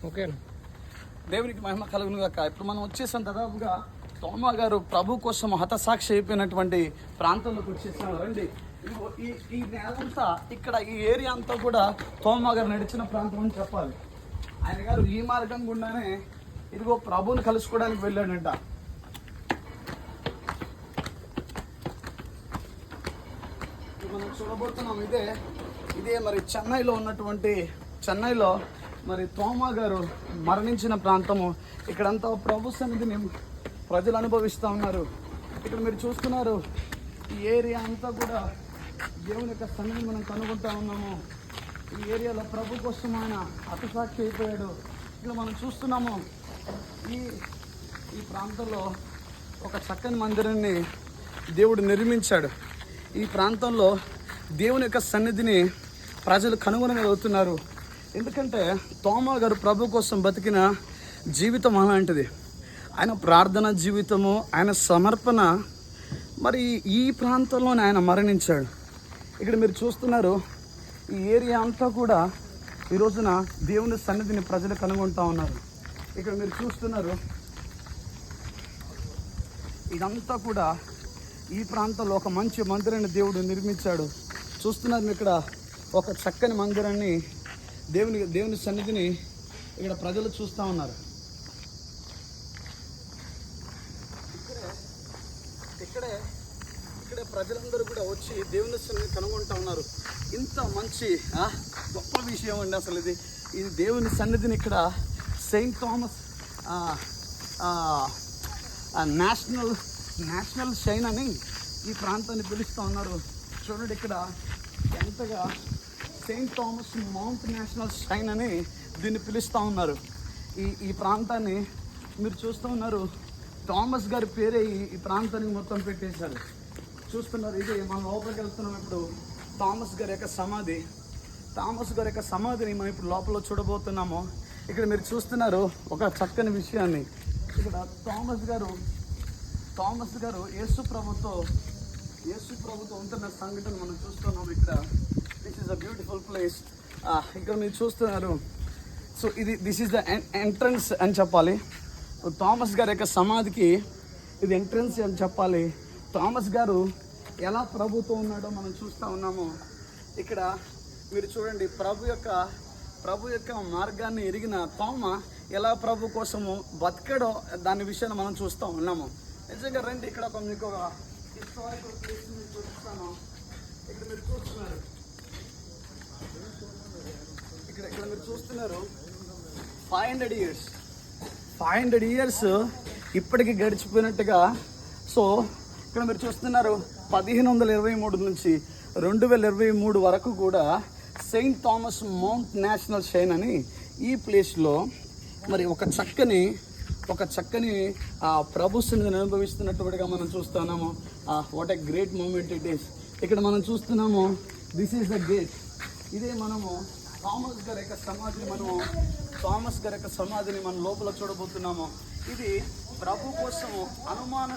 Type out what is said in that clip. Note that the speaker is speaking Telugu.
ఓకే, దేవునికి మహిమ కలుగును గాక. ఇప్పుడు మనం వచ్చేసాం దాదాపుగా తోమా గారు ప్రభు కోసం హతసాక్షి అయిపోయినటువంటి ప్రాంతంలోకి వచ్చేసాం. రండి, ఈ నేలంతా ఇక్కడ ఈ ఏరియా అంతా కూడా తోమా గారు నడిచిన ప్రాంతం అని చెప్పాలి. ఆయన గారు ఈ మార్గం గుండానే ఇదిగో ప్రభువుని కలుసుకోవడానికి వెళ్ళాడంట. మనం చూడబోతున్నాం ఇదే మరి చెన్నైలో మరి తోమా గారు మరణించిన ప్రాంతము. ఇక్కడంతా ప్రభు సన్నిధిని ప్రజలు అనుభవిస్తూ ఉన్నారు. ఇక్కడ మీరు చూస్తున్నారు, ఈ ఏరియా అంతా కూడా దేవుని యొక్క సన్నిధిని మనం కనుగొంటా ఉన్నాము. ఈ ఏరియాలో ప్రభు కోసం ఆయన హతసాక్షి అయిపోయాడు. ఇక్కడ మనం చూస్తున్నాము, ఈ ప్రాంతంలో ఒక చక్కని మందిరాన్ని దేవుడు నిర్మించాడు. ఈ ప్రాంతంలో దేవుని యొక్క సన్నిధిని ప్రజలు కనుగొనగలుగుతున్నారు. ఎందుకంటే తోమా గారు ప్రభు కోసం బతికిన జీవితం అలాంటిది. ఆయన ప్రార్థన జీవితము, ఆయన సమర్పణ, మరి ఈ ప్రాంతంలోనే ఆయన మరణించాడు. ఇక్కడ మీరు చూస్తున్నారు, ఈ ఏరియా అంతా కూడా ఈ రోజున దేవుని సన్నిధిని ప్రజలు కనుగొంటూ ఉన్నారు. ఇక్కడ మీరు చూస్తున్నారు, ఇదంతా కూడా ఈ ప్రాంతంలో ఒక మంచి మందిరాన్ని దేవుడు నిర్మించాడు. చూస్తున్నారు ఇక్కడ ఒక చక్కని మందిరాన్ని, దేవుని సన్నిధిని ఇక్కడ ప్రజలు చూస్తూ ఉన్నారు. ఇక్కడే ప్రజలందరూ కూడా వచ్చి దేవుని సన్నిధిని కనుగొంటూ ఉన్నారు. ఇంత మంచి గొప్ప విషయం అండి అసలు ఇది దేవుని సన్నిధిని ఇక్కడ సెయింట్ థామస్ నేషనల్ షైన్ అని ఈ ప్రాంతాన్ని పిలుస్తూ ఉన్నారు. చూడండి ఇక్కడ ఎంతగా Saint Thomas mount national shine అని దీన్ని పిలుస్తూ ఉన్నారు. ఈ ప్రాంతాన్ని మీరు చూస్తూ ఉన్నారు, థామస్ గారి పేరే ఈ ప్రాంతానికి మొత్తం పెట్టేశారు. చూస్తున్నారు, ఇది మనం లోపలికి వెళ్తున్నాం. ఇప్పుడు థామస్ గారి యొక్క సమాధిని మనం ఇప్పుడు లోపల చూడబోతున్నాము. ఇక్కడ మీరు చూస్తున్నారు ఒక చక్కని విషయాన్ని. ఇక్కడ థామస్ గారు యేసు ప్రభుతో ఉంటున్న సంఘటన మనం చూస్తున్నాం. ఇక్కడ this is a beautiful place. ఇక్కడ మీరు చూస్తున్నారు, so this is the entrance అని చెప్పాలి. థామస్ గారి యొక్క సమాధికి ఇది ఎంట్రన్స్ అని చెప్పాలి. థామస్ గారు ఎలా ప్రభుతో ఉన్నాడో మనం చూస్తూ ఉన్నాము. ఇక్కడ మీరు చూడండి, ప్రభు యొక్క మార్గాన్ని ఎరిగిన తోమా ఎలా ప్రభు కోసము బతికాడో దాని విషయాన్ని మనం చూస్తూ ఉన్నాము. నిజంగా రండి, ఇక్కడ మీకు ఒక హిస్టారికల్ ప్లేస్ మీరు చూపిస్తాను. ఇక్కడ మీరు చూస్తున్నారు, ఇక్కడ మీరు చూస్తున్నారు 500 ఇయర్స్ ఇప్పటికి గడిచిపోయినట్టుగా. సో ఇక్కడ మీరు చూస్తున్నారు 1523 నుంచి 2023 వరకు కూడా Saint Thomas mount national shine అని ఈ ప్లేస్లో మరి ఒక చక్కని ప్రభు సన్నిధిని అనుభవిస్తున్నట్టుగా మనం చూస్తున్నాము. What a great moment it is. ఇక్కడ మనం చూస్తున్నాము, దిస్ ఈస్ ద గేట్. ఇదే మనము థామస్ గారి యొక్క సమాధిని మనం లోపల చూడబోతున్నాము. ఇది ప్రభు కోసము అనుమాన